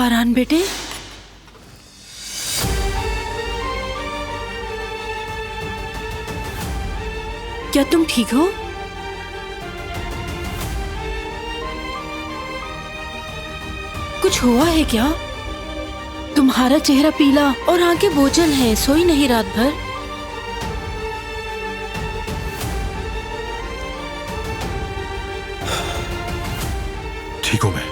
बारान बेटे, क्या तुम ठीक हो? कुछ हुआ है क्या? तुम्हारा चेहरा पीला और आंखें बोझल है, सोई नहीं रात भर? ठीक हूं मैं।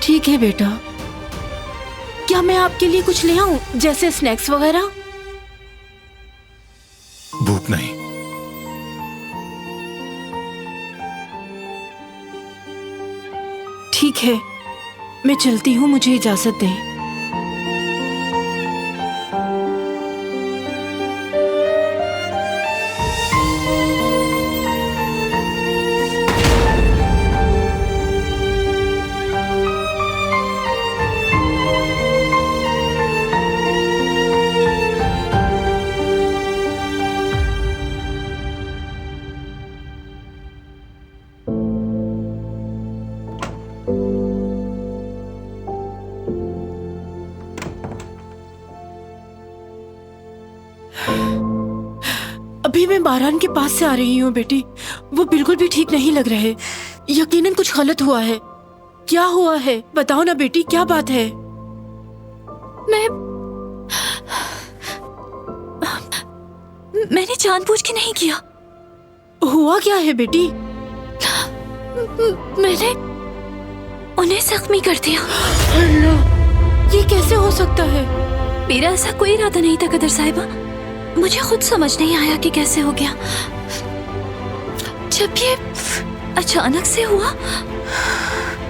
ठीक है बेटा, क्या मैं आपके लिए कुछ ले आऊं, जैसे स्नैक्स वगैरह? भूख नहीं। ठीक है, मैं चलती हूँ, मुझे इजाजत दें। अभी मैं बारान के पास से आ रही हूँ बेटी, वो बिल्कुल भी ठीक नहीं लग रहे। यकीनन कुछ गलत हुआ है। क्या हुआ है बताओ ना बेटी, क्या बात है? मैंने जानबूझ के नहीं किया। हुआ क्या है बेटी? मैंने उन्हें जख्मी कर दिया। अल्लाह, ये कैसे हो सकता है? मेरा ऐसा कोई इरादा नहीं था कदर साहिबा, मुझे खुद समझ नहीं आया कि कैसे हो गया। जब ये अचानक से हुआ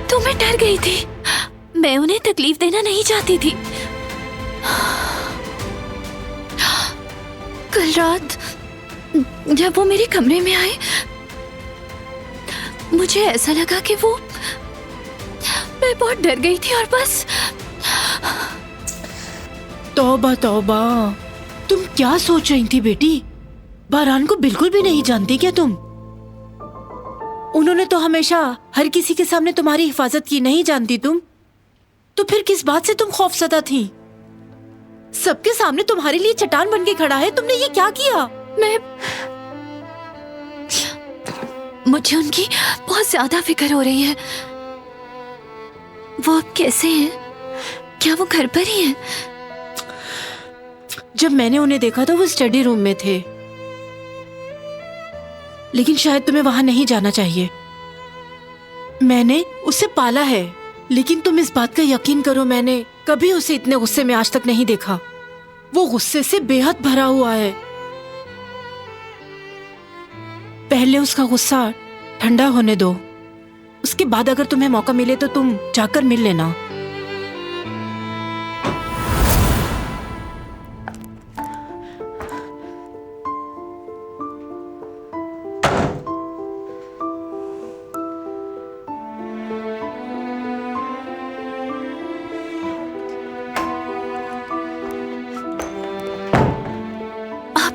तो मैं डर गई थी। मैं उन्हें तकलीफ देना नहीं चाहती थी। कल रात जब वो मेरे कमरे में आए, मुझे ऐसा लगा कि मैं बहुत डर गई थी और बस। तौबा तौबा, तुम क्या सोच रही थी बेटी? बारान को बिल्कुल भी नहीं जानती क्या तुम? उन्होंने तो हमेशा हर किसी के सामने तुम्हारी हिफाजत की, नहीं जानती तुम? तो फिर किस बात से तुम खौफजदा थी? सबके सामने तुम्हारे लिए चट्टान बन के खड़ा है, तुमने ये क्या किया? मुझे उनकी बहुत ज्यादा फिक्र हो रही है। वो अब कैसे हैं? क्या वो घर पर ही हैं? जब मैंने उन्हें देखा तो वो स्टडी रूम में थे, लेकिन शायद तुम्हें वहां नहीं जाना चाहिए। मैंने उसे पाला है, लेकिन तुम इस बात का यकीन करो, मैंने कभी उसे इतने गुस्से में आज तक नहीं देखा। वो गुस्से से बेहद भरा हुआ है। पहले उसका गुस्सा ठंडा होने दो, उसके बाद अगर तुम्हें मौका मिले तो तुम जाकर मिल लेना।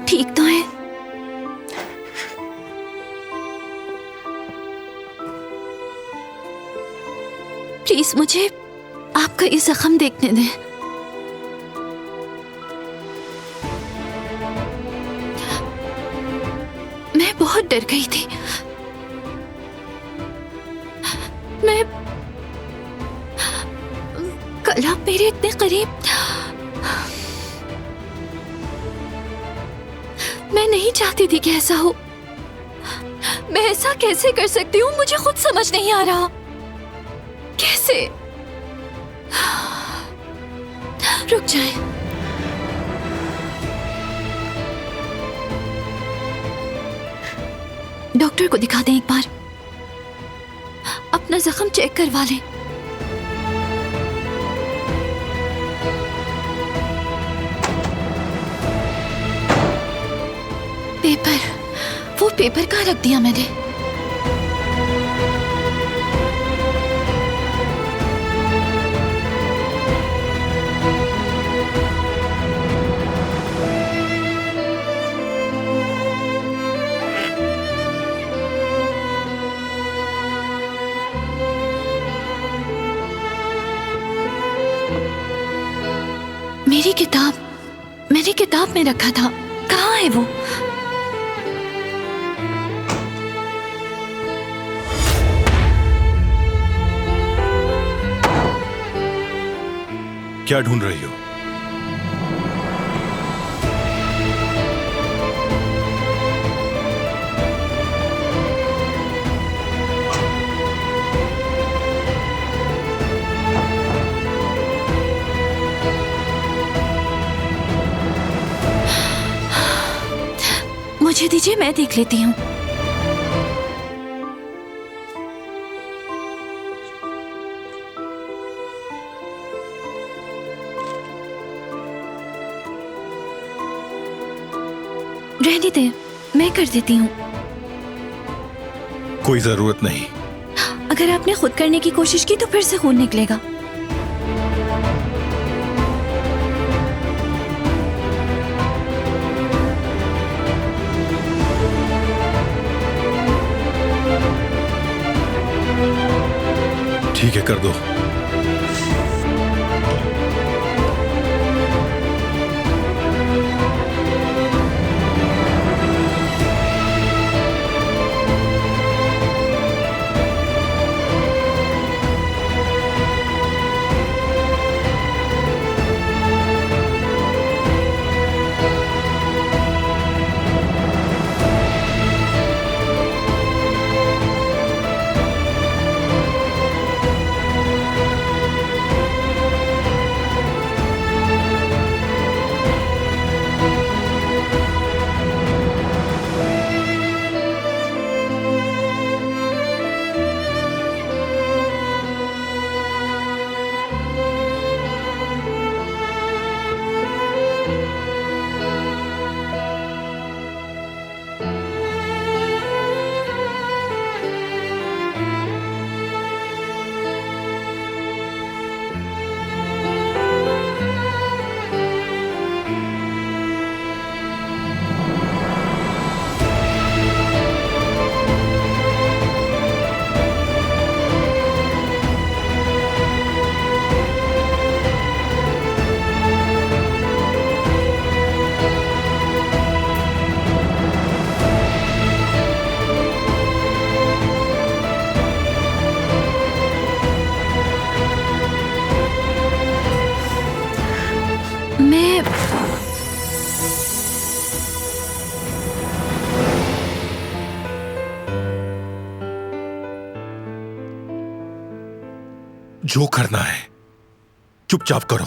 ठीक तो है? प्लीज मुझे आपका ये जख्म देखने दें। मैं बहुत डर गई थी। कल आप मेरे इतने करीब, मैं नहीं चाहती थी कि ऐसा हो। मैं ऐसा कैसे कर सकती हूँ, मुझे खुद समझ नहीं आ रहा। कैसे? रुक जाए। डॉक्टर को दिखा दें एक बार, अपना जख्म चेक करवा लें। पेपर, वो पेपर कहाँ रख दिया मैंने? मेरी किताब मैंने किताब में रखा था, कहाँ है वो? क्या ढूंढ रही हो? मुझे दीजिए, मैं देख लेती हूँ। रहने दे, मैं कर देती हूँ। कोई जरूरत नहीं। अगर आपने खुद करने की कोशिश की तो फिर से खून निकलेगा। ठीक है, कर दो। मैं जो करना है चुपचाप करो।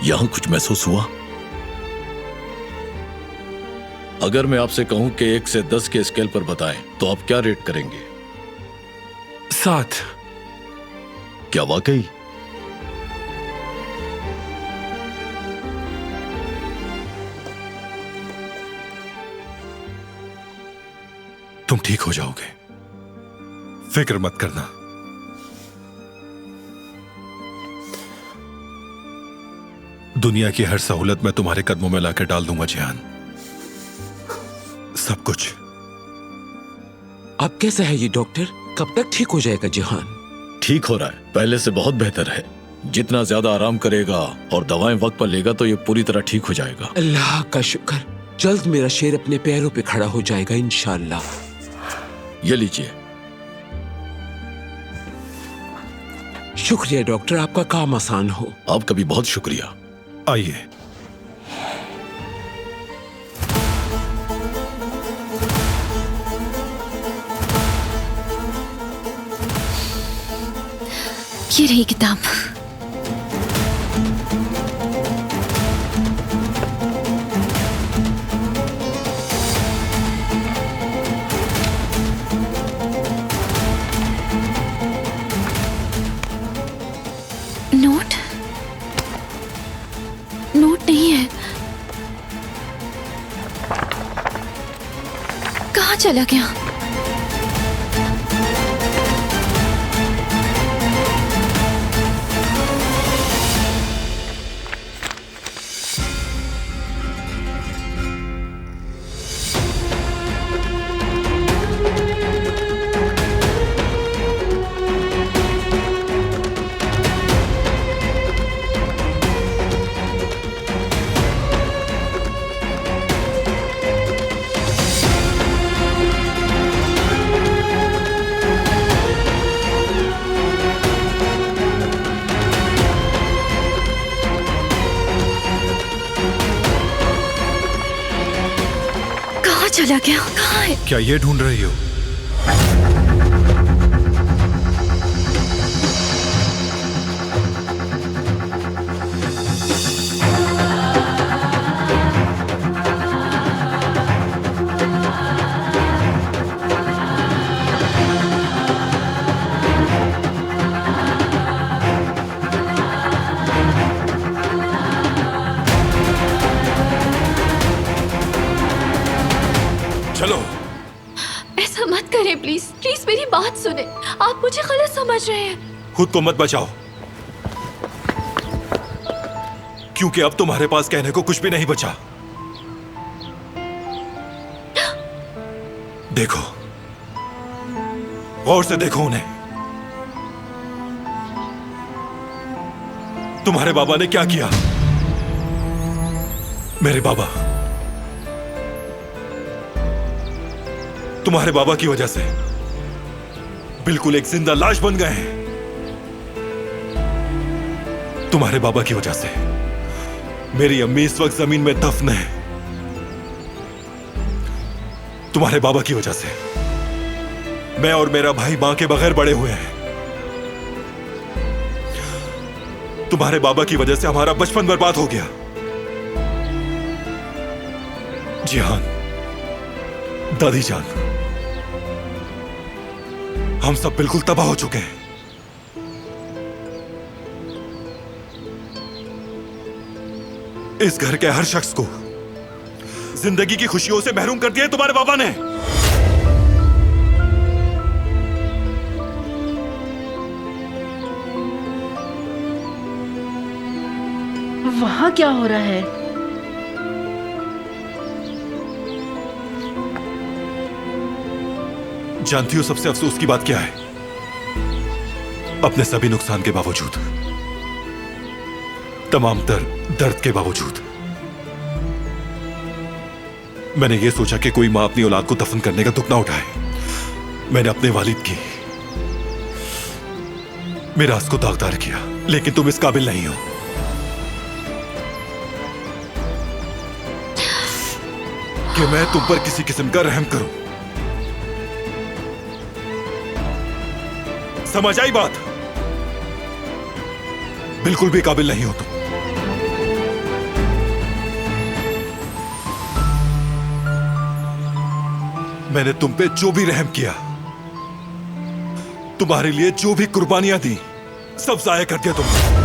यहां कुछ महसूस हुआ? अगर मैं आपसे कहूं कि 1 से 10 के स्केल पर बताएं तो आप क्या रेट करेंगे? 7। क्या वाकई? तुम ठीक हो जाओगे, फिक्र मत करना। दुनिया की हर सहूलत मैं तुम्हारे कदमों में लाकर डाल दूंगा जिहान, सब कुछ। अब कैसा है ये डॉक्टर? कब तक ठीक हो जाएगा जिहान? ठीक हो रहा है, पहले से बहुत बेहतर है। जितना ज्यादा आराम करेगा और दवाएं वक्त पर लेगा तो ये पूरी तरह ठीक हो जाएगा। अल्लाह का शुक्र, जल्द मेरा शेर अपने पैरों पे खड़ा हो जाएगा इंशाअल्लाह। ये लीजिए। शुक्रिया डॉक्टर, आपका काम आसान हो। आपका भी बहुत शुक्रिया। आइए। ये रही किताब। नोट? नोट नहीं है। कहाँ चला गया? चला गया? कहाँ है? क्या ये ढूंढ रही हो? चलो। ऐसा मत करें प्लीज, प्लीज मेरी बात सुने। आप मुझे गलत समझ रहे हैं। खुद को मत बचाओ, क्योंकि अब तुम्हारे पास कहने को कुछ भी नहीं बचा। देखो, गौर से देखो उन्हें। तुम्हारे बाबा ने क्या किया? मेरे बाबा तुम्हारे बाबा की वजह से बिल्कुल एक जिंदा लाश बन गए हैं। तुम्हारे बाबा की वजह से मेरी अम्मी इस वक्त जमीन में दफन है। तुम्हारे बाबा की वजह से मैं और मेरा भाई मां के बगैर बड़े हुए हैं। तुम्हारे बाबा की वजह से हमारा बचपन बर्बाद हो गया। जिहान, दादी जान, हम सब बिल्कुल तबाह हो चुके हैं। इस घर के हर शख्स को जिंदगी की खुशियों से महरूम कर दिया है तुम्हारे बाबा ने। वहां क्या हो रहा है? जानती हो सबसे अफसोस की बात क्या है? अपने सभी नुकसान के बावजूद, तमाम दर्द के बावजूद, मैंने यह सोचा कि कोई मां अपनी औलाद को दफन करने का दुख ना उठाए। मैंने अपने वालिद की मिरास को दागदार किया, लेकिन तुम इस काबिल नहीं हो कि मैं तुम पर किसी किस्म का रहम करूं। समझ आई बात? बिल्कुल भी काबिल नहीं हो तुम। मैंने तुम पे जो भी रहम किया, तुम्हारे लिए जो भी कुर्बानियां दी, सब जाया कर दिया तुमने।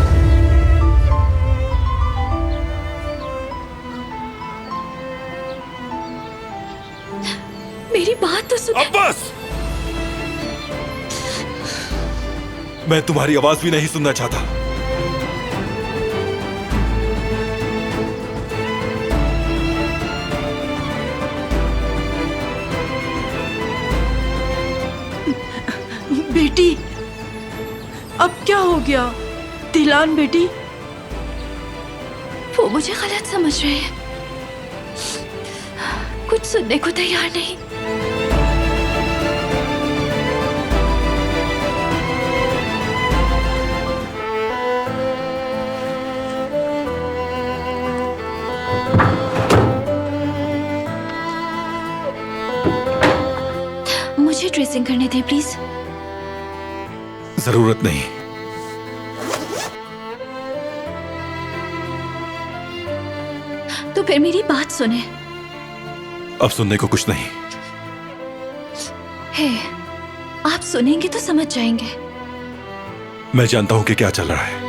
मेरी बात तो सुन। अब बस! मैं तुम्हारी आवाज भी नहीं सुनना चाहता। बेटी, अब क्या हो गया? दिलान बेटी, वो मुझे गलत समझ रहे हैं, कुछ सुनने को तैयार नहीं। मुझे ड्रेसिंग करने दे प्लीज। जरूरत नहीं। तो फिर मेरी बात सुने। अब सुनने को कुछ नहीं। है, आप सुनेंगे तो समझ जाएंगे। मैं जानता हूं कि क्या चल रहा है।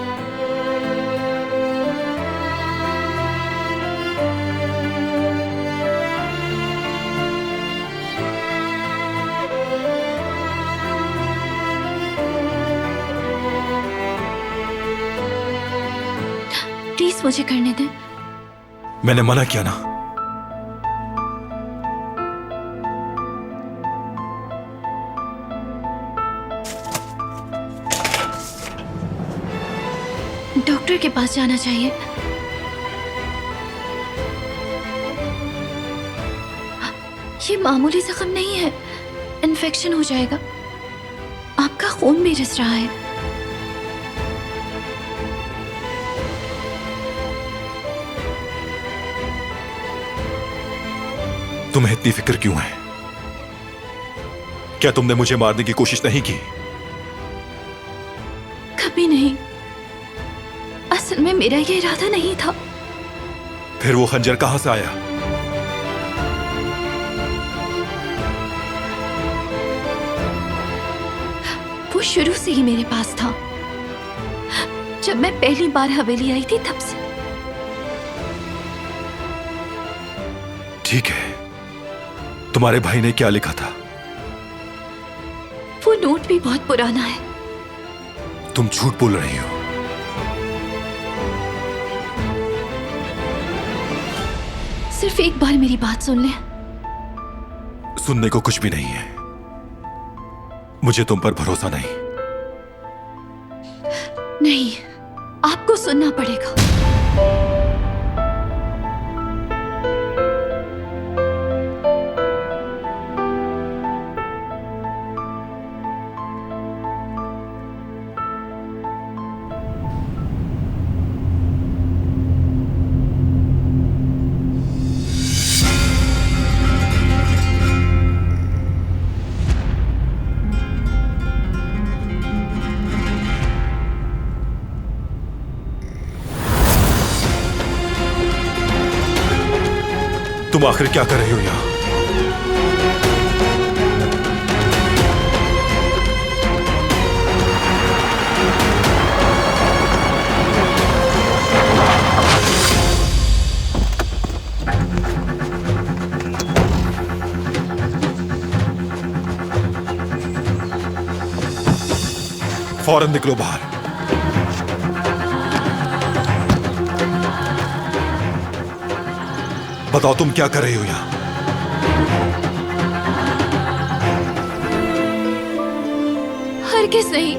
प्लीज मुझे करने दें। मैंने मना किया ना। डॉक्टर के पास जाना चाहिए। ये मामूली जख्म नहीं है, इन्फेक्शन हो जाएगा। आपका खून भी रिस रहा है। तुम्हें इतनी फिक्र क्यों है? क्या तुमने मुझे मारने की कोशिश नहीं की? कभी नहीं। असल में मेरा ये इरादा नहीं था। फिर वो खंजर कहां से आया? वो शुरू से ही मेरे पास था। जब मैं पहली बार हवेली आई थी तब से। ठीक है, तुम्हारे भाई ने क्या लिखा था? वो नोट भी बहुत पुराना है। तुम झूठ बोल रही हो। सिर्फ एक बार मेरी बात सुन ले। सुनने को कुछ भी नहीं है। मुझे तुम पर भरोसा नहीं। नहीं, आपको सुनना पड़ेगा। तुम आखिर क्या कर रही हो यहां? फौरन निकलो बाहर। बताओ तुम क्या कर रही हो यहां? हरगिज़ नहीं।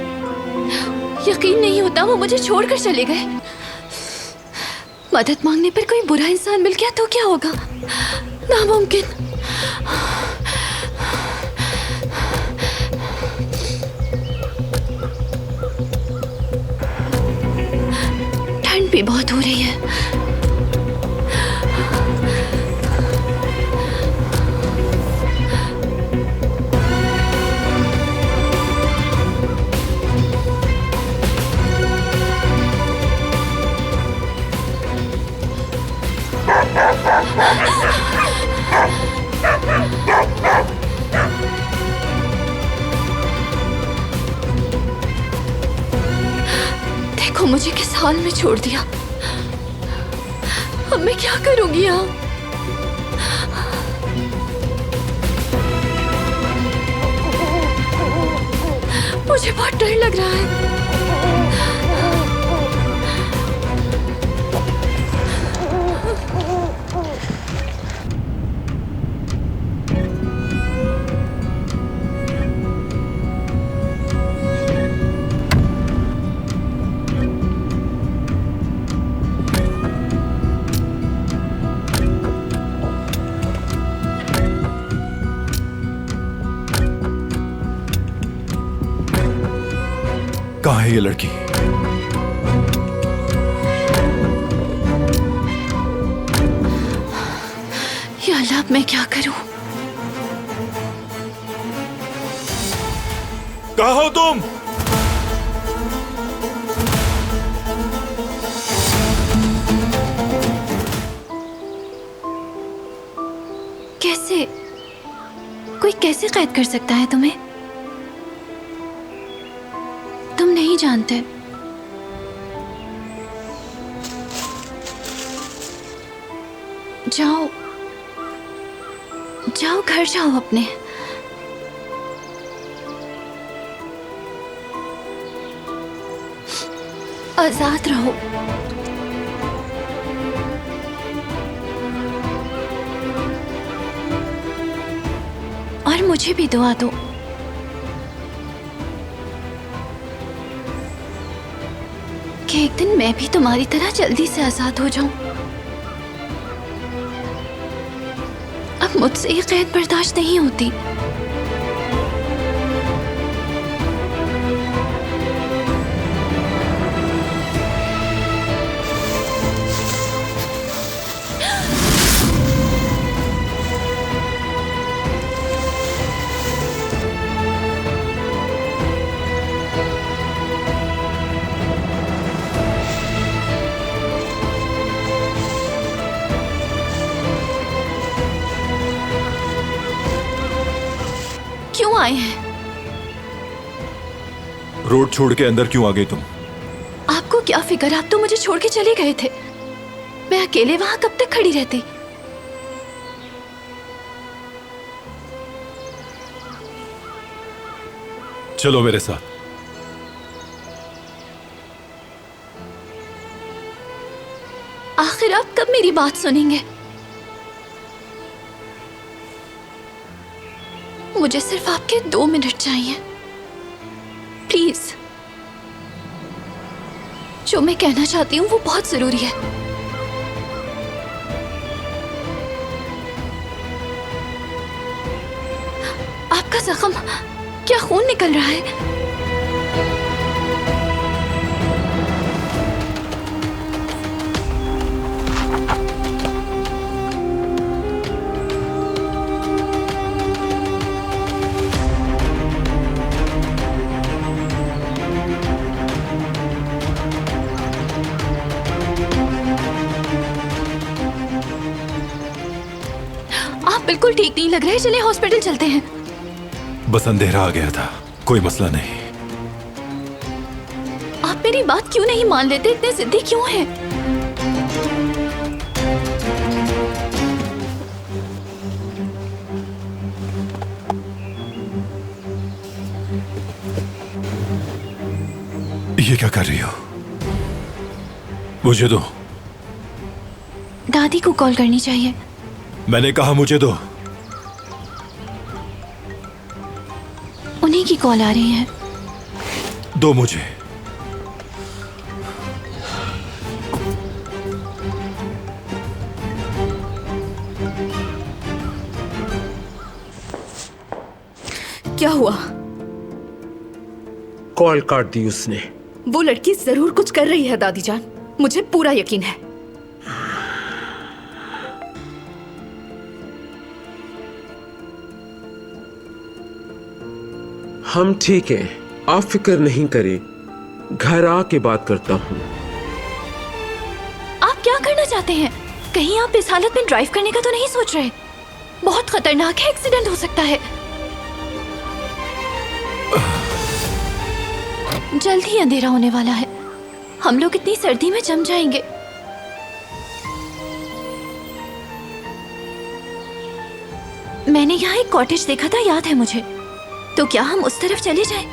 यकीन नहीं होता वो मुझे छोड़कर चले गए। मदद मांगने पर कोई बुरा इंसान मिल गया तो क्या होगा? नामुमकिन। ठंड भी बहुत हो रही है। मुझे किस हाल में छोड़ दिया। अब मैं क्या करूंगी यहाँ? मुझे बहुत डर लग रहा है। कहाँ है ये लड़की? या अल्लाह, अब मैं क्या करूं? कहाँ हो तुम? कैसे? कोई कैसे कैद कर सकता है तुम्हें? तुम नहीं जानते। जाओ जाओ, घर जाओ अपने। आजाद रहो। और मुझे भी दुआ दो। कि एक दिन मैं भी तुम्हारी तरह जल्दी से आजाद हो जाऊं। अब मुझसे ये कैद बर्दाश्त नहीं होती। क्यों आए हैं? रोड छोड़ के अंदर क्यों आ गई तुम? आपको क्या फिक्र? आप तो मुझे छोड़ के चले गए थे। मैं अकेले वहां कब तक खड़ी रहती? चलो मेरे साथ। आखिर आप कब मेरी बात सुनेंगे? मुझे सिर्फ आपके 2 मिनट चाहिए, प्लीज। जो मैं कहना चाहती हूँ वो बहुत जरूरी है। आपका जख्म, क्या खून निकल रहा है? बिल्कुल ठीक नहीं लग रहा है। चलिए हॉस्पिटल चलते हैं। बस अंधेरा आ गया था, कोई मसला नहीं। आप मेरी बात क्यों नहीं मान लेते? इतने जिद्दी क्यों हैं? ये क्या कर रही हो? मुझे दो। दादी को कॉल करनी चाहिए। मैंने कहा मुझे दो। उन्हीं की कॉल आ रही है। दो मुझे। क्या हुआ? कॉल काट दी उसने। वो लड़की जरूर कुछ कर रही है दादी जान, मुझे पूरा यकीन है। हम ठीक हैं, आप फिक्र नहीं करें। घर आके बात करता हूँ। आप क्या करना चाहते हैं? कहीं आप इस हालत में ड्राइव करने का तो नहीं सोच रहे? बहुत खतरनाक है, एक्सीडेंट हो सकता है। जल्द ही अंधेरा होने वाला है। हम लोग इतनी सर्दी में जम जाएंगे। मैंने यहाँ एक कॉटेज देखा था, याद है मुझे। तो क्या हम उस तरफ चले जाएं?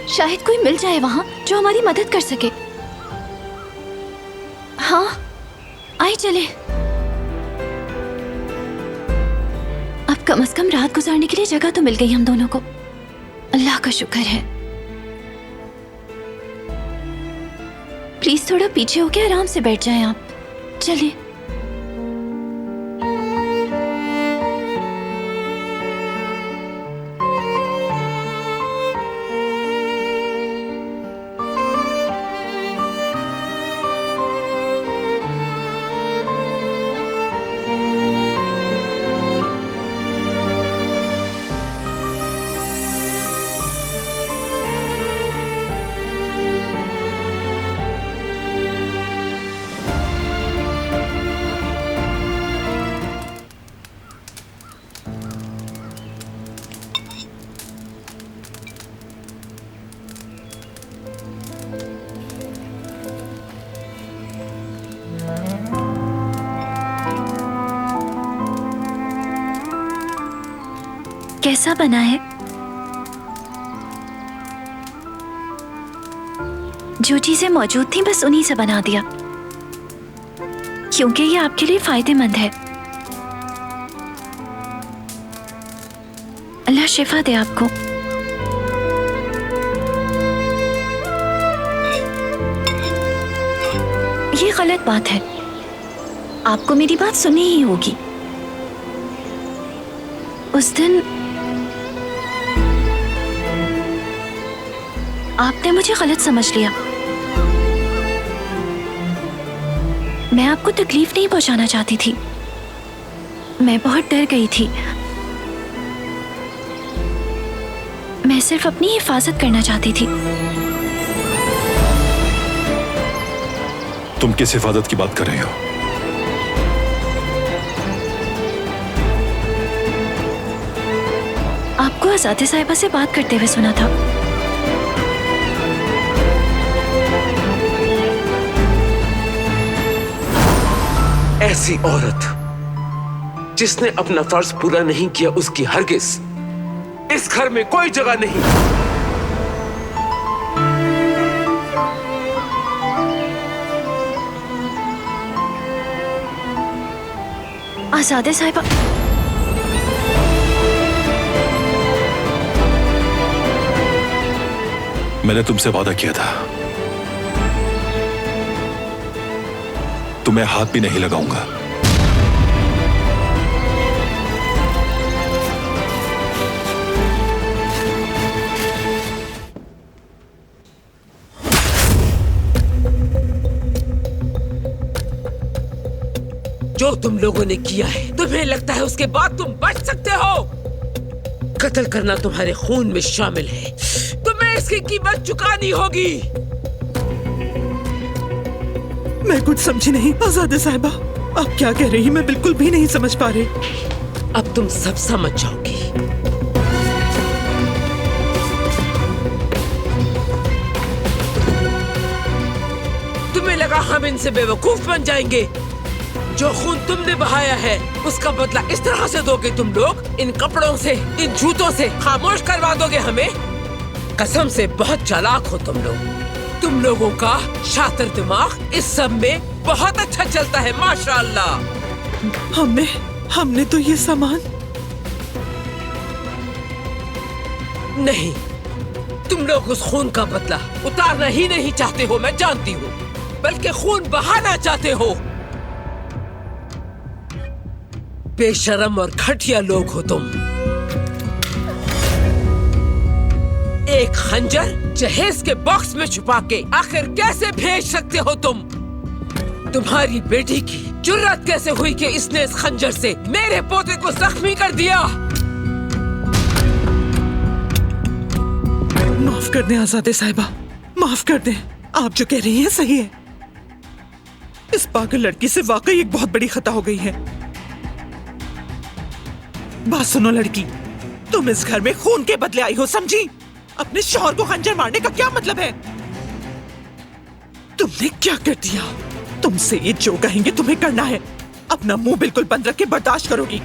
शायद कोई मिल जाए वहाँ जो हमारी मदद कर सके। हाँ, आइए चले। अब कम से कम रात गुजारने के लिए जगह तो मिल गई हम दोनों को। अल्लाह का शुक्र है। प्लीज थोड़ा पीछे होके आराम से बैठ जाएं आप। चलिए। कैसा बना है? जो चीजें मौजूद थी बस उन्हीं से बना दिया, क्योंकि ये आपके लिए फायदेमंद है। अल्लाह शिफा दे आपको। ये गलत बात है, आपको मेरी बात सुननी ही होगी। उस दिन आपने मुझे गलत समझ लिया। मैं आपको तकलीफ नहीं पहुंचाना चाहती थी, मैं बहुत डर गई थी। मैं सिर्फ अपनी हिफाजत करना चाहती थी। तुम किस हिफाजत की बात कर रहे हो? आपको आज़ादे साहिबा से बात करते हुए सुना था। ऐसी औरत जिसने अपना फर्ज पूरा नहीं किया, उसकी हरगिज इस घर में कोई जगह नहीं। आज़ादे साहिबा, मैंने तुमसे वादा किया था, तुम्हें हाथ भी नहीं लगाऊंगा। जो तुम लोगों ने किया है, तुम्हें लगता है उसके बाद तुम बच सकते हो? कत्ल करना तुम्हारे खून में शामिल है, तुम्हें इसकी कीमत चुकानी होगी। मैं कुछ समझी नहीं आज़ादे साहिबा, आप क्या कह रही हैं? मैं बिल्कुल भी नहीं समझ पा रही। अब तुम सब समझ जाओगी। तुम्हें लगा हम इनसे बेवकूफ बन जाएंगे? जो खून तुमने बहाया है उसका बदला इस तरह से दोगे तुम लोग? इन कपड़ों से, इन जूतों से खामोश करवा दोगे हमें? कसम से बहुत चालाक हो तुम लोग। तुम लोगों का शातिर दिमाग इस सब में बहुत अच्छा चलता है, माशाअल्लाह। हमने तो ये सामान नहीं, तुम लोग उस खून का बदला उतारना ही नहीं चाहते हो, मैं जानती हूँ, बल्कि खून बहाना चाहते हो। बेशरम और घटिया लोग हो तुम। एक खंजर जहेज के बॉक्स में छुपा के आखिर कैसे भेज सकते हो तुम? तुम्हारी बेटी की जुर्रत कैसे हुई कि इसने इस खंजर से मेरे पोते को जख्मी कर दिया? माफ कर दें आज़ादे साहिबा, माफ कर दें। आप जो कह रही हैं सही है। इस पागल लड़की से वाकई एक बहुत बड़ी खता हो गई है। बात सुनो लड़की, तुम इस घर में खून के बदले आई हो, समझी? अपने शौहर को खंजर मारने का क्या मतलब है? तुमने क्या कर दिया? तुमसे ये जो कहेंगे तुम्हें करना है। अपना मुंह बिल्कुल बंद रख के बर्दाश्त करोगी।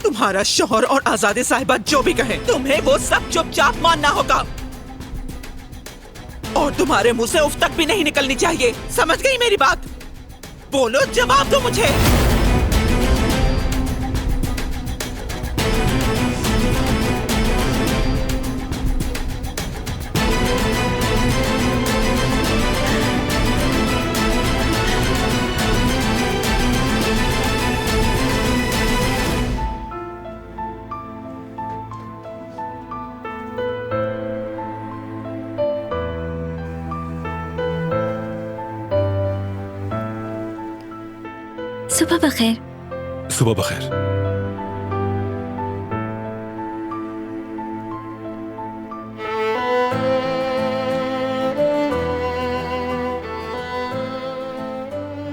तुम्हारा शौहर और आजादे साहिबा जो भी कहें, तुम्हें वो सब चुपचाप मानना होगा। और तुम्हारे मुंह से उफ तक भी नहीं निकलनी चाहिए। समझ गई मेरी बात? बोलो, जवाब दो मुझे। सुबह बखैर। सुबह बखैर।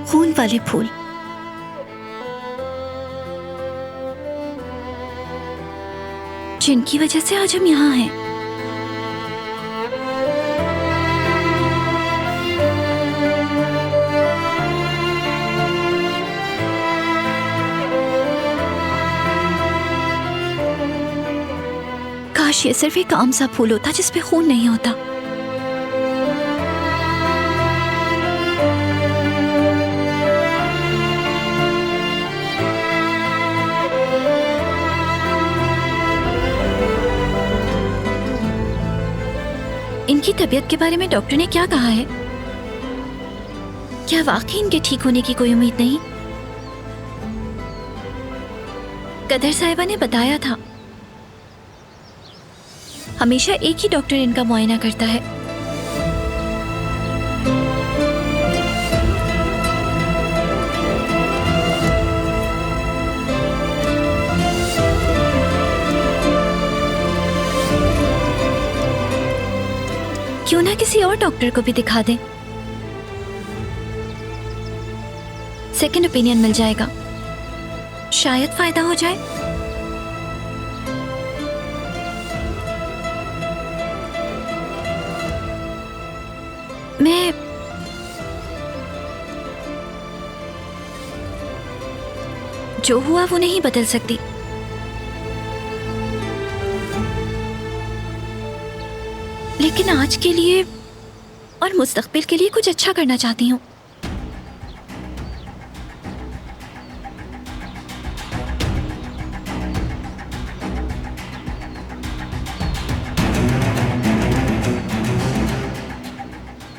खून वाले फूल। जिनकी वजह से आज हम यहाँ हैं। काश ये सिर्फ एक आम सा फूल होता जिसपे खून नहीं होता। इनकी तबीयत के बारे में डॉक्टर ने क्या कहा है? क्या वाकई इनके ठीक होने की कोई उम्मीद नहीं? कदर साहिबा ने बताया था हमेशा एक ही डॉक्टर इनका मुआयना करता है। क्यों ना किसी और डॉक्टर को भी दिखा दें? सेकंड ओपिनियन मिल जाएगा, शायद फायदा हो जाए। मैं जो हुआ वो नहीं बदल सकती, लेकिन आज के लिए और मुस्तकबिल के लिए कुछ अच्छा करना चाहती हूँ।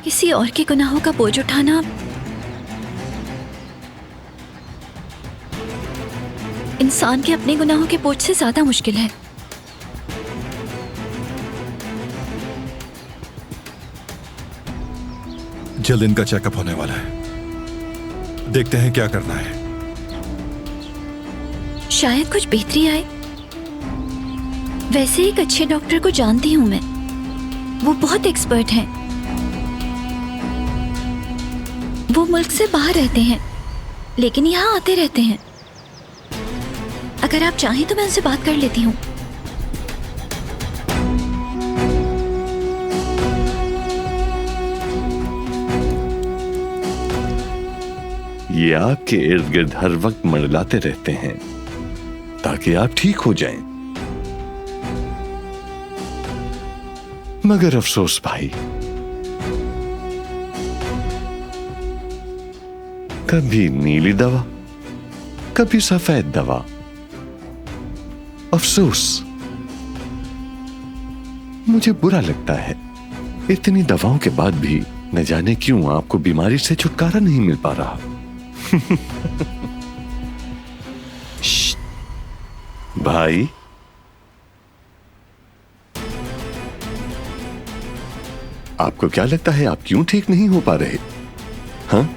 किसी और के गुनाहों का बोझ उठाना इंसान के अपने गुनाहों के बोझ से ज्यादा मुश्किल है। जल्द इनका चेकअप होने वाला है, देखते हैं क्या करना है। शायद कुछ बेहतरी आए। वैसे एक अच्छे डॉक्टर को जानती हूं मैं, वो बहुत एक्सपर्ट हैं। वो मुल्क से बाहर रहते हैं लेकिन यहाँ आते रहते हैं। अगर आप चाहें तो मैं उनसे बात कर लेती हूँ। ये आपके इर्द गिर्द हर वक्त मंडलाते रहते हैं ताकि आप ठीक हो जाएं। मगर अफसोस भाई, कभी नीली दवा, कभी सफेद दवा। अफसोस, मुझे बुरा लगता है इतनी दवाओं के बाद भी न जाने क्यों आपको बीमारी से छुटकारा नहीं मिल पा रहा। भाई, आपको क्या लगता है आप क्यों ठीक नहीं हो पा रहे? हाँ,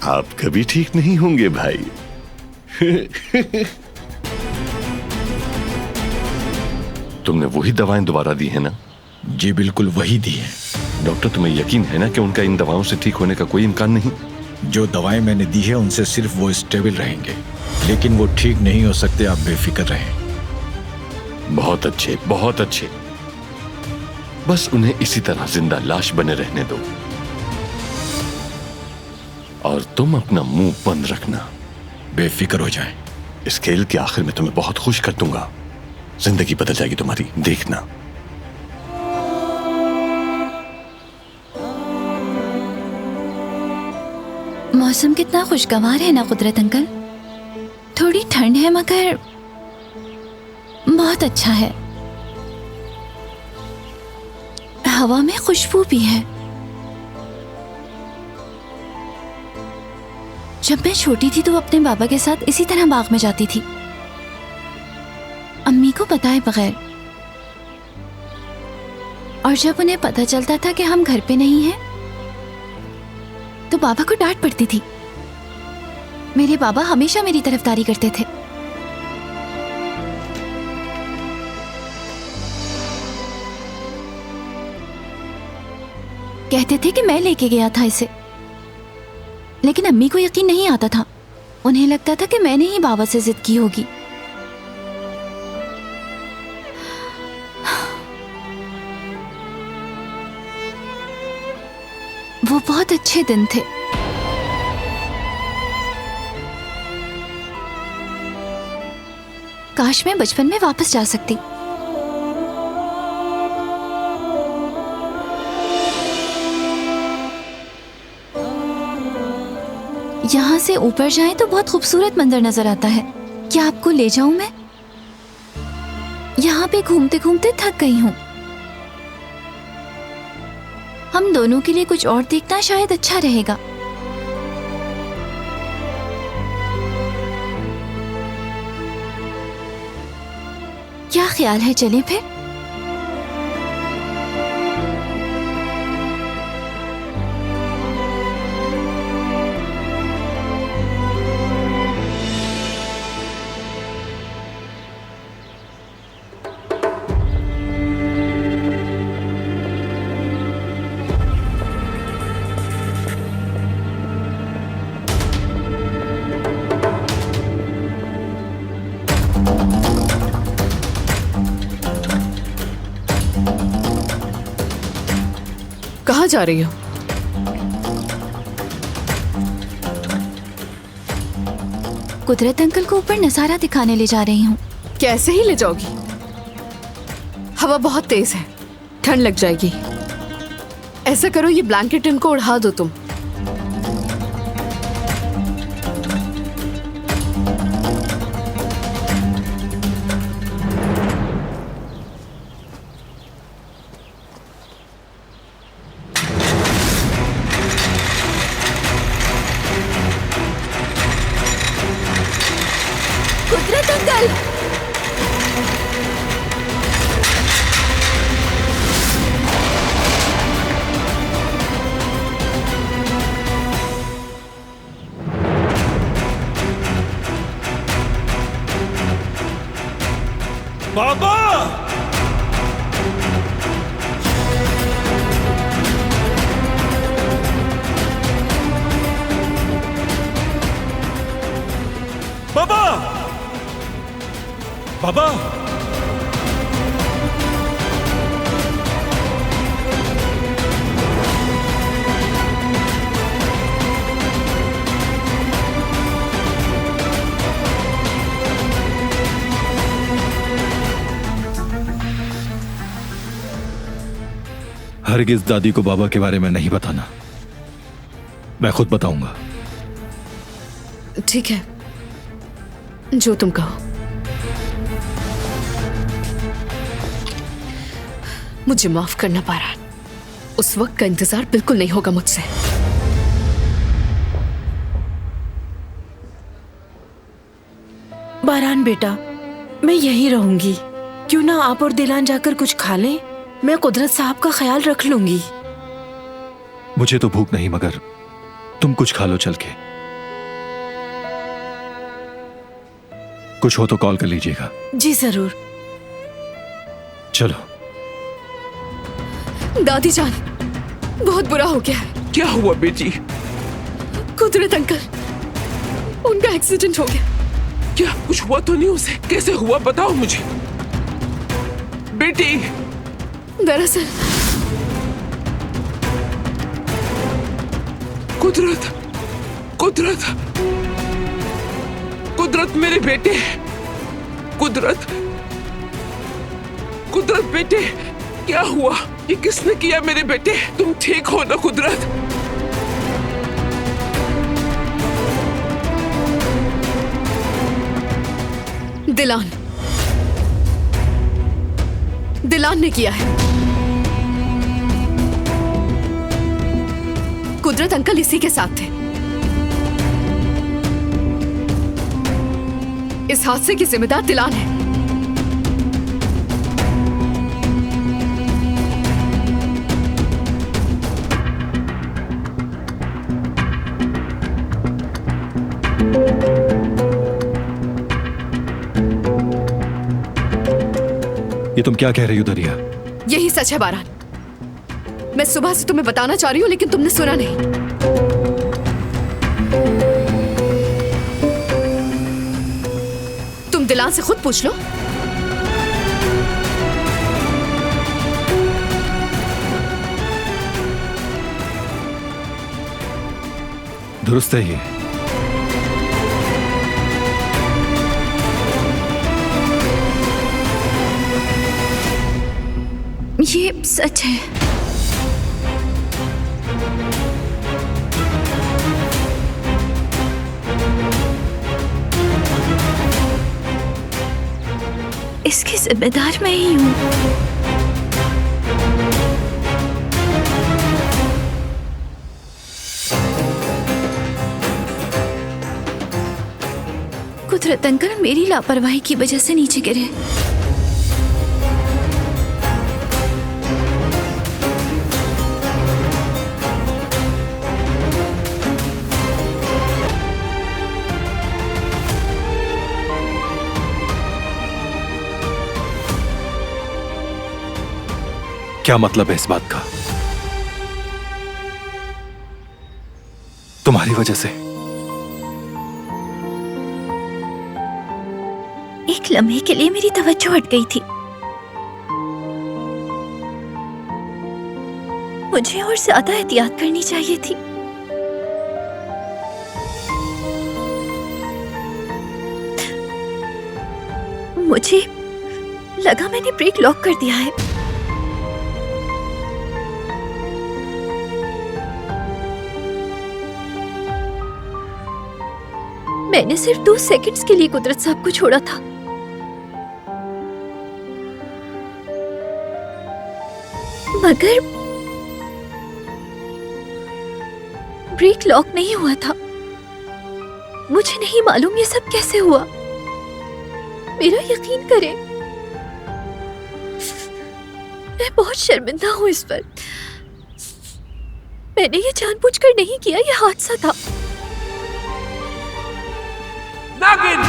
आप कभी ठीक नहीं होंगे भाई। तुमने वही दवाएं दोबारा दी है ना? जी बिल्कुल वही दी है। डॉक्टर, तुम्हें यकीन है ना कि उनका इन दवाओं से ठीक होने का कोई इम्कान नहीं? जो दवाएं मैंने दी है उनसे सिर्फ वो स्टेबल रहेंगे, लेकिन वो ठीक नहीं हो सकते। आप बेफिक्र रहें। बहुत अच्छे, बहुत अच्छे। बस उन्हें इसी तरह जिंदा लाश बने रहने दो और तुम अपना मुंह बंद रखना। बेफिक्र हो जाए। इस खेल के आखिर में तुम्हें बहुत खुश कर दूंगा। जिंदगी बदल जाएगी तुम्हारी, देखना। मौसम कितना खुशगवार है ना कुदरत अंकल। थोड़ी ठंड है मगर बहुत अच्छा है। हवा में खुशबू भी है। जब मैं छोटी थी तो अपने बाबा के साथ इसी तरह बाग में जाती थी, अम्मी को बताए बगैर। और जब उन्हें पता चलता था कि हम घर पे नहीं हैं, तो बाबा को डांट पड़ती थी। मेरे बाबा हमेशा मेरी तरफदारी करते थे। कहते थे कि मैं लेके गया था इसे, लेकिन अम्मी को यकीन नहीं आता था। उन्हें लगता था कि मैंने ही बाबा से जिद की होगी। वो बहुत अच्छे दिन थे। काश मैं बचपन में वापस जा सकती। यहाँ से ऊपर जाएं तो बहुत खूबसूरत मंजर नजर आता है। क्या आपको ले जाऊं मैं? यहाँ पे घूमते घूमते थक गई हूँ। हम दोनों के लिए कुछ और देखना शायद अच्छा रहेगा। क्या ख्याल है, चलें फिर? कहाँ जा रही हो? कुदरत अंकल को ऊपर नजारा दिखाने ले जा रही हूँ। कैसे ही ले जाओगी? हवा बहुत तेज है, ठंड लग जाएगी। ऐसा करो, ये ब्लैंकेट इनको उड़ा दो तुम। कुदरत अंकल! बाबा! बाबा! बाबा! हरगिज दादी को बाबा के बारे में नहीं बताना। मैं खुद बताऊंगा। ठीक है, जो तुम कहो। मुझे माफ करना पारा, उस वक्त का इंतजार बिल्कुल नहीं होगा मुझसे। बारान बेटा, मैं यहीं रहूंगी। क्यों ना आप और दिलान जाकर कुछ खा लें? मैं कुदरत साहब का ख्याल रख लूंगी। मुझे तो भूख नहीं, मगर तुम कुछ खा लो चल के। कुछ हो तो कॉल कर लीजिएगा। जी जरूर। चलो। दादी जान, बहुत बुरा हो गया है। क्या हुआ बेटी? कुदरत अंकल, उनका एक्सीडेंट हो गया। क्या कुछ हुआ तो नहीं उसे? कैसे हुआ बताओ मुझे बेटी। दरअसल कुदरत, कुदरत, कुदरत मेरे बेटे, कुदरत, कुदरत बेटे, क्या हुआ? ये किसने किया मेरे बेटे? तुम ठीक हो ना कुदरत? दिलान, दिलान ने किया है। कुदरत अंकल इसी के साथ थे। इस हादसे की जिम्मेदार दिलान है। ये तुम क्या कह रही हो दरिया? यही सच है बारान। मैं सुबह से तुम्हें बताना चाह रही हूं लेकिन तुमने सुना नहीं। तुम दिलान से खुद पूछ लो। दुरुस्त है ये। ये सच है। इसकी जिम्मेदार मैं ही हूं। कुदरत अंकल मेरी लापरवाही की वजह से नीचे गिरे। क्या मतलब है इस बात का? तुम्हारी वजह से। एक लम्हे के लिए मेरी तवज्जो हट गई थी। मुझे और ज्यादा एहतियात करनी चाहिए थी। मुझे लगा मैंने ब्रेक लॉक कर दिया है। मैंने सिर्फ 2 सेकंड्स के लिए कुदरत साहब को छोड़ा था। मगर ब्रेक लॉक नहीं हुआ था। मुझे नहीं मालूम ये सब कैसे हुआ। मेरा यकीन करें, मैं बहुत शर्मिंदा हूं इस पर। मैंने ये जानबूझकर नहीं किया, ये हादसा था। नागिन!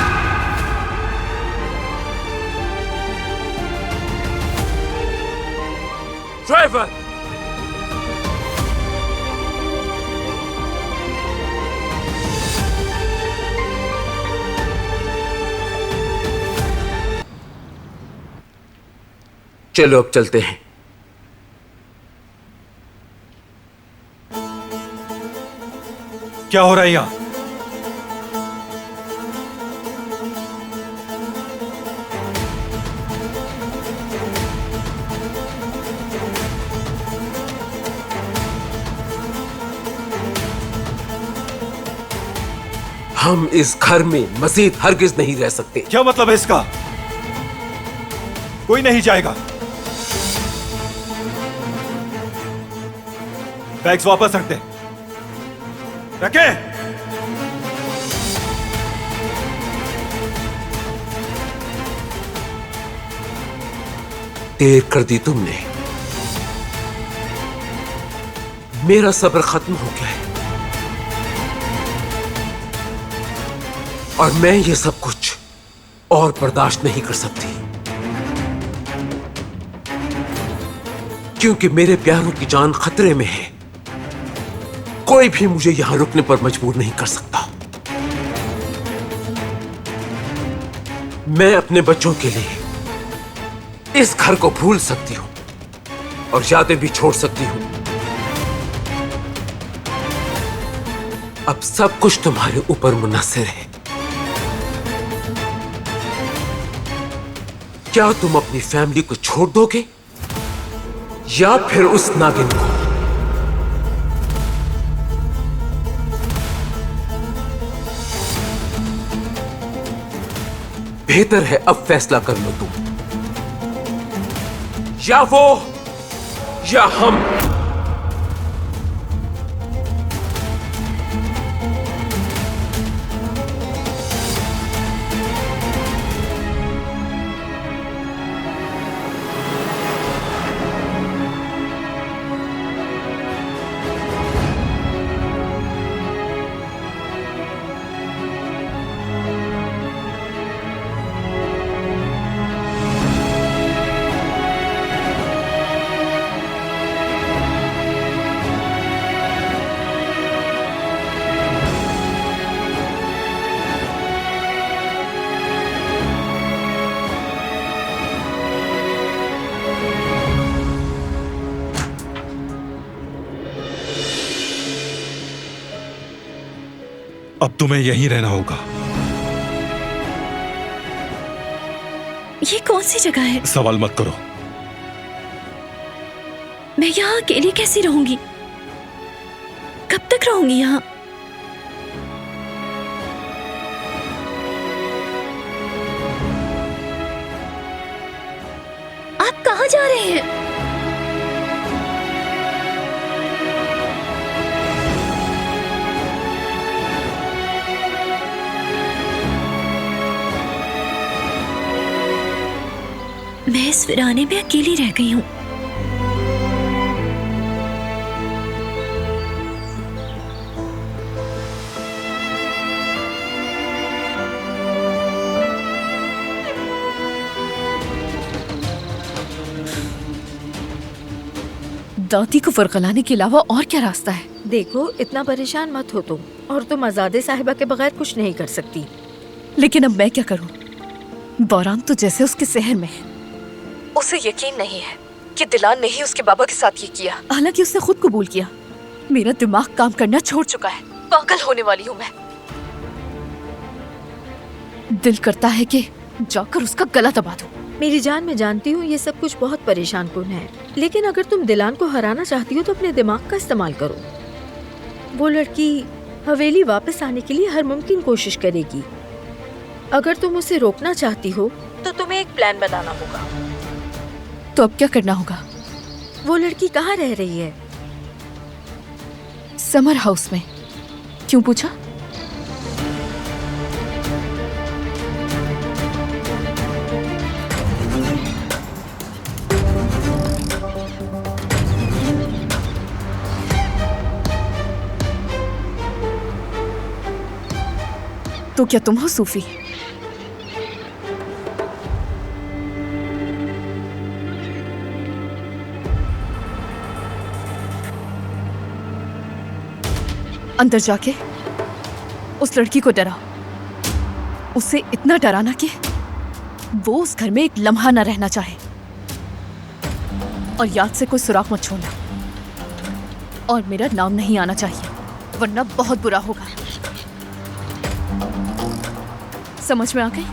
ड्राइवर! चलो अब चलते हैं। क्या हो रहा है यहां? हम इस घर में मजीद हरगिज नहीं रह सकते। क्या मतलब है इसका? कोई नहीं जाएगा। बैग्स वापस रख दे। रखे। देर कर दी तुमने। मेरा सब्र खत्म हो गया है और मैं ये सब कुछ और बर्दाश्त नहीं कर सकती, क्योंकि मेरे प्यारों की जान खतरे में है। कोई भी मुझे यहां रुकने पर मजबूर नहीं कर सकता। मैं अपने बच्चों के लिए इस घर को भूल सकती हूं, और यादें भी छोड़ सकती हूँ। अब सब कुछ तुम्हारे ऊपर मुनहसर है। क्या तुम अपनी फैमिली को छोड़ दोगे या फिर उस नागिन को? बेहतर है अब फैसला कर लो तुम, या वो या हम। अब तुम्हें यहीं रहना होगा। ये कौन सी जगह है? सवाल मत करो। मैं यहाँ अकेली कैसे रहूंगी? कब तक रहूंगी यहाँ? आप कहाँ जा रहे हैं? मैं इस वीराने में अकेली रह गई हूँ। दादी को फरकलाने के अलावा और क्या रास्ता है? देखो, इतना परेशान मत हो तुम, और तुम आजादे साहिबा के बगैर कुछ नहीं कर सकती। लेकिन अब मैं क्या करूं? बौरान तो जैसे उसके शहर में है। उसे यकीन नहीं है कि दिलान ने ही उसके बाबा के साथ ये किया। हालांकि उसने खुद कबूल किया। मेरा दिमाग काम करना छोड़ चुका है। पागल होने वाली हूँ मैं। दिल करता है कि जाकर उसका गला दबा दूं। मेरी जान, मैं जानती हूँ ये सब कुछ बहुत परेशान कुन है, लेकिन अगर तुम दिलान को हराना चाहती हो तो अपने दिमाग का इस्तेमाल करो। वो लड़की हवेली वापस आने के लिए हर मुमकिन कोशिश करेगी। अगर तुम उसे रोकना चाहती हो तो तुम्हें एक प्लान बनाना होगा। तो अब क्या करना होगा? वो लड़की कहाँ रह रही है? समर हाउस में। क्यों पूछा? तो क्या तुम हो सूफी? अंदर जाके उस लड़की को डरा, उसे इतना डराना कि वो उस घर में एक लम्हा न रहना चाहे। और याद से कोई सुराग मत छोड़ना, और मेरा नाम नहीं आना चाहिए, वरना बहुत बुरा होगा। समझ में आ गई?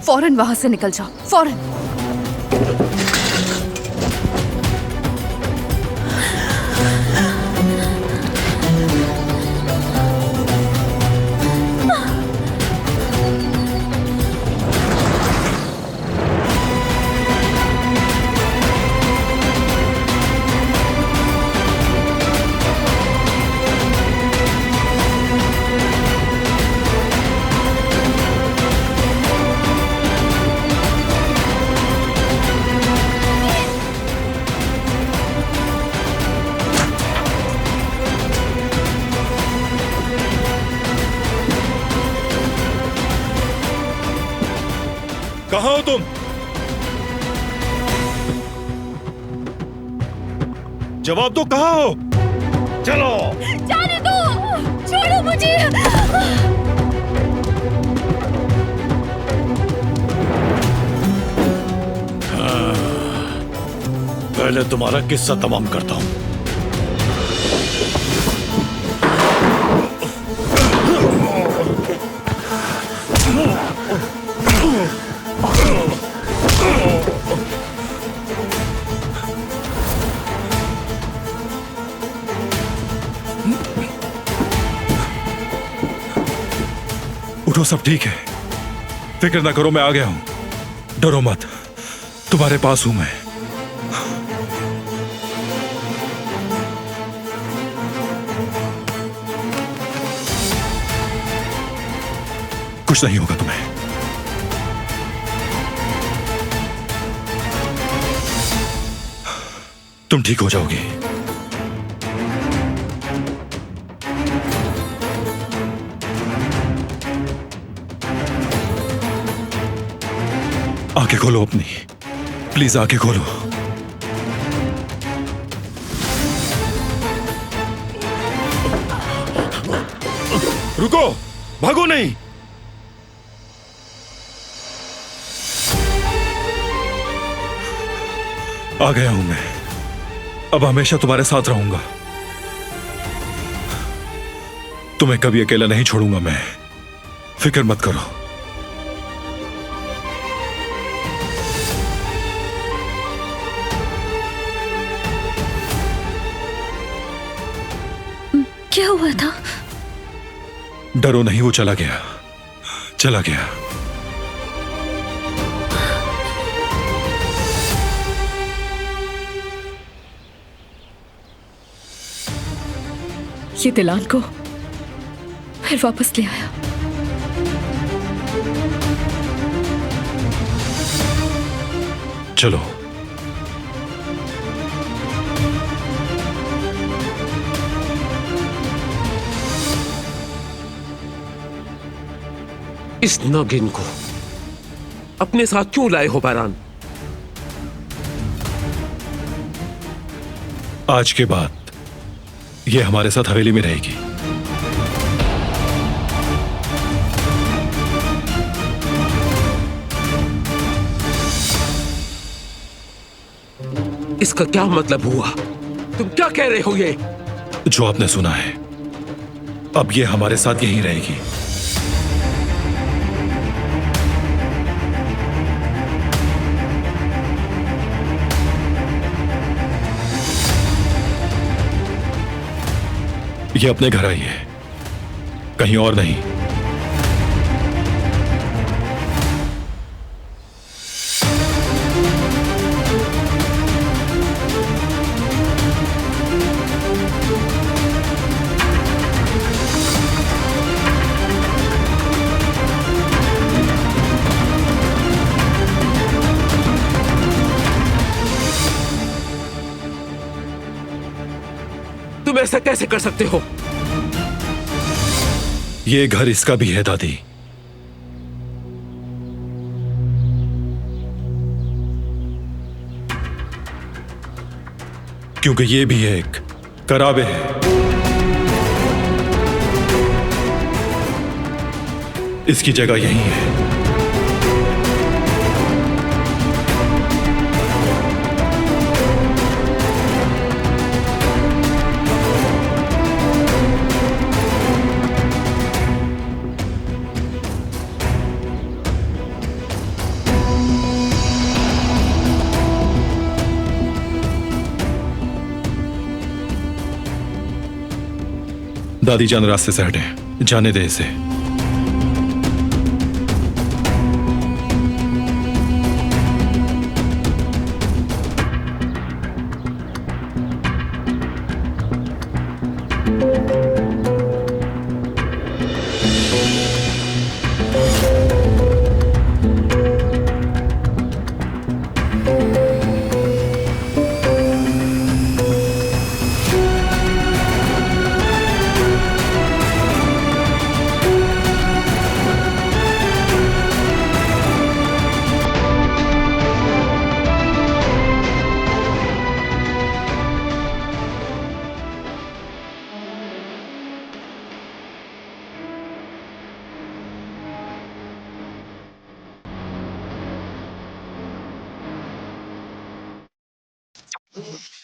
फौरन वहां से निकल जाओ, फौरन। कहाँ हो तुम? जवाब दो, कहाँ हो? चलो। जाने दो, छोड़ो मुझे। पहले तुम्हारा किस्सा तमाम करता हूं। उठो, सब ठीक है, फिक्र ना करो, मैं आ गया हूं। डरो मत, तुम्हारे पास हूं मैं। कुछ नहीं होगा तुम्हें। तुम ठीक हो जाओगी। आंखें खोलो अपनी, प्लीज आंखें खोलो। रुको, भागो नहीं। आ गया हूं मैं, अब हमेशा तुम्हारे साथ रहूंगा। तुम्हें कभी अकेला नहीं छोड़ूंगा मैं, फिक्र मत करो। क्या हुआ था? डरो नहीं, वो चला गया, चला गया। ये दिलान को फिर वापस ले आया। चलो। इस नागिन को अपने साथ क्यों लाए हो बारान? आज के बाद ये हमारे साथ हवेली में रहेगी। इसका क्या मतलब हुआ? तुम क्या कह रहे हो? ये जो आपने सुना है, अब ये हमारे साथ यहीं रहेगी। ये अपने घर आई है, कहीं और नहीं। तुम ऐसा कैसे कर सकते हो? ये घर इसका भी है दादी। क्योंकि ये भी एक कराबे है। इसकी जगह यहीं है। दादी जान रास्ते से हटे, जाने दे इसे। है